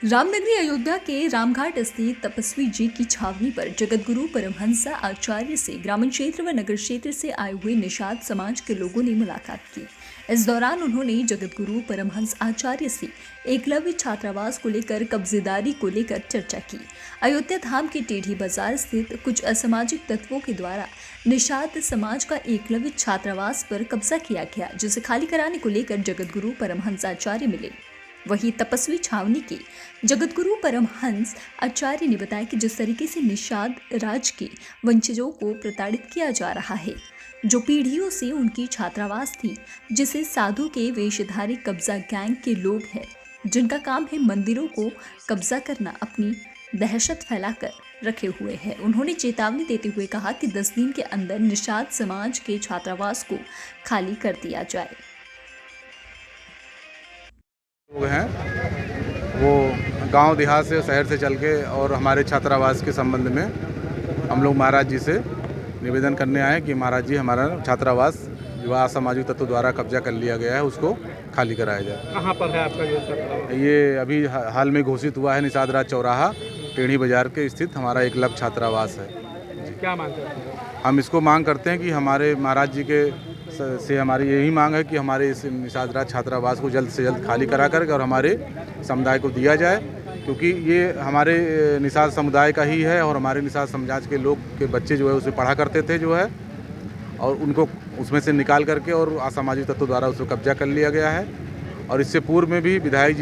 रामनगरी अयोध्या के रामघाट स्थित तपस्वी जी की छावनी पर जगतगुरु परमहंसा आचार्य से ग्रामीण क्षेत्र व नगर क्षेत्र से आए हुए निषाद समाज के लोगों ने मुलाकात की। इस दौरान उन्होंने जगतगुरु परमहंस आचार्य से एकलव्य छात्रावास को लेकर कब्जेदारी को लेकर चर्चा की। अयोध्या धाम के टेढ़ी बाजार स्थित कुछ असामाजिक तत्वों के द्वारा निषाद समाज का एकलव्य छात्रावास पर कब्जा किया गया, जिसे खाली कराने को लेकर जगतगुरु परमहंस आचार्य मिले। वहीं तपस्वी छावनी के जगतगुरु परमहंस आचार्य ने बताया कि जिस तरीके से निषाद राज के वंशजों को प्रताड़ित किया जा रहा है, जो पीढ़ियों से उनकी छात्रावास थी, जिसे साधु के वेशधारी कब्जा गैंग के लोग हैं, जिनका काम है मंदिरों को कब्जा करना, अपनी दहशत फैलाकर रखे हुए हैं। उन्होंने चेतावनी देते हुए कहा कि 10 दिन के अंदर निषाद समाज के छात्रावास को खाली कर दिया जाए। लोग हैं वो गांव देहात से शहर से चल के और हमारे छात्रावास के संबंध में हम लोग महाराज जी से निवेदन करने आए कि महाराज जी हमारा छात्रावास जो असामाजिक तत्व द्वारा कब्जा कर लिया गया है उसको खाली कराया जाए। कहाँ पर है आपका ये छात्रावास? ये अभी हाल में घोषित हुआ है, निषाद राज चौराहा टेढ़ी बाजार के स्थित हमारा एकलव्य छात्रावास है। क्या मांग करते हैं? हम इसको मांग करते हैं कि हमारे महाराज जी के से हमारी यही मांग है कि हमारे इस निषाद राज छात्रावास को जल्द से जल्द खाली करा कर और हमारे समुदाय को दिया जाए, क्योंकि ये हमारे निषाद समुदाय का ही है और हमारे निषाद समाज के लोग के बच्चे जो है उसे पढ़ा करते थे जो है, और उनको उसमें से निकाल करके और असामाजिक तत्व द्वारा उसको कब्जा कर लिया गया है। और इससे पूर्व में भी विधायक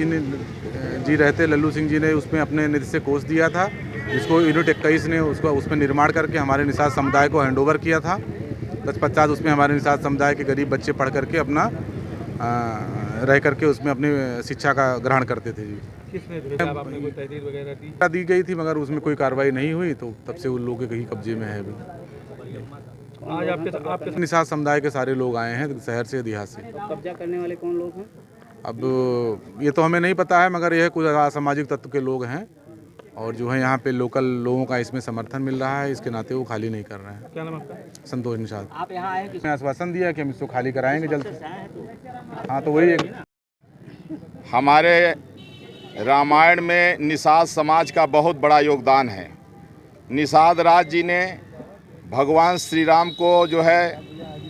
जी रहते लल्लू सिंह जी ने उसमें अपने निधि से कोष दिया था, जिसको यूनिट 21 ने उसको उसमें निर्माण करके हमारे निषाद समुदाय को हैंडओवर किया था। 10-50 उसमें हमारे निषाद समुदाय के गरीब बच्चे पढ़ करके अपना रह करके उसमें अपनी शिक्षा का ग्रहण करते थे जी। किसने भेजा? आपने कोई तहरीर वगैरह दी गई थी मगर उसमें कोई कार्रवाई नहीं हुई, तो तब से उन लोगों के कहीं कब्जे में है अभी। आज आपके निषाद समुदाय के सारे लोग आए हैं शहर से देहात से। कब्जा करने वाले कौन लोग हैं? अब ये तो हमें नहीं पता है, मगर यह कुछ असामाजिक तत्व के लोग हैं और जो है यहाँ पे लोकल लोगों का इसमें समर्थन मिल रहा है, इसके नाते वो खाली नहीं कर रहे हैं। क्या नाम आपका? संतोष निषाद। आप यहाँ आए किस? मैं आश्वासन दिया कि हम इसको खाली कराएंगे जल्द से। हाँ, तो वही एक हमारे रामायण में निषाद समाज का बहुत बड़ा योगदान है। निषाद राज जी ने भगवान श्री राम को जो है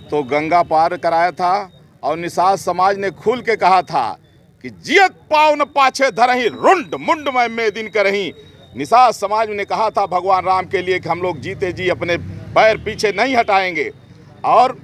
तो गंगा पार कराया था, और निषाद समाज ने खुल के कहा था कि जियत पावन पाछे धरही रुंड मुंड में दिन करही। निषाद समाज ने कहा था भगवान राम के लिए कि हम लोग जीते जी अपने पैर पीछे नहीं हटाएंगे। और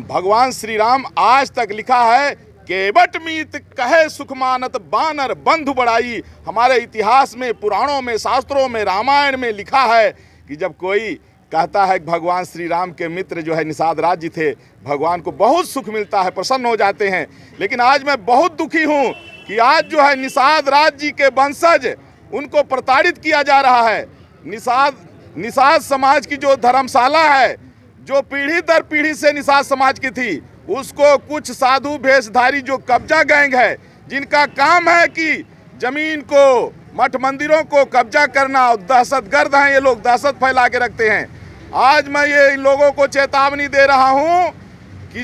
भगवान श्री राम आज तक लिखा है केवट मीत कहे सुख मानत बानर बंधु बढ़ाई। हमारे इतिहास में, पुराणों में, शास्त्रों में, रामायण में लिखा है कि जब कोई कहता है कि भगवान श्री राम के मित्र जो है निषाद राज जी थे, भगवान को बहुत सुख मिलता है, प्रसन्न हो जाते हैं। लेकिन आज मैं बहुत दुखी हूँ कि आज जो है निषाद राज जी के वंशज उनको प्रताड़ित किया जा रहा है। निषाद समाज की जो धर्मशाला है, जो पीढ़ी दर पीढ़ी से निषाद समाज की थी, उसको कुछ साधु भेषधारी जो कब्जा गैंग है, जिनका काम है कि जमीन को, मठ मंदिरों को कब्जा करना, और दहशतगर्द हैं ये लोग, दहशत फैला के रखते हैं। आज मैं ये इन लोगों को चेतावनी दे रहा हूं कि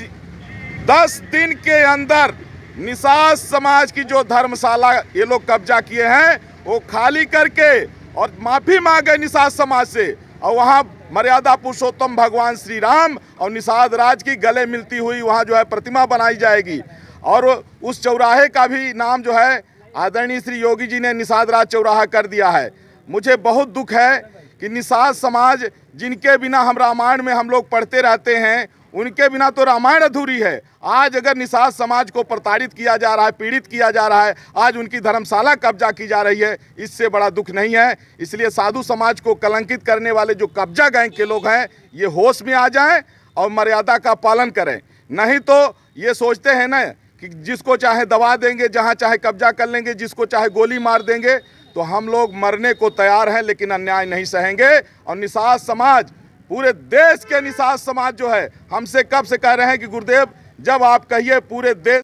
10 दिन के अंदर निषाद समाज की जो धर्मशाला ये लोग कब्जा किए हैं वो खाली करके और माफी मांगे निषाद समाज से, और वहां मर्यादा पुरुषोत्तम भगवान श्री राम और निषाद राज की गले मिलती हुई वहां जो है प्रतिमा बनाई जाएगी। और उस चौराहे का भी नाम जो है आदरणीय श्री योगी जी ने निषाद राज चौराहा कर दिया है। मुझे बहुत दुख है कि निषाद समाज, जिनके बिना हम रामायण में हम लोग पढ़ते रहते हैं, उनके बिना तो रामायण अधूरी है। आज अगर निषाद समाज को प्रताड़ित किया जा रहा है, पीड़ित किया जा रहा है, आज उनकी धर्मशाला कब्जा की जा रही है, इससे बड़ा दुख नहीं है। इसलिए साधु समाज को कलंकित करने वाले जो कब्जा गैंग के लोग हैं, ये होश में आ जाएं और मर्यादा का पालन करें। नहीं तो ये सोचते हैं ना कि जिसको चाहे दबा देंगे, जहाँ चाहे कब्जा कर लेंगे, जिसको चाहे गोली मार देंगे। तो हम लोग मरने को तैयार हैं, लेकिन अन्याय नहीं सहेंगे। और निषाद समाज, पूरे देश के निषाद समाज जो है, हमसे कब से कह रहे हैं कि गुरुदेव जब आप कहिए पूरे देश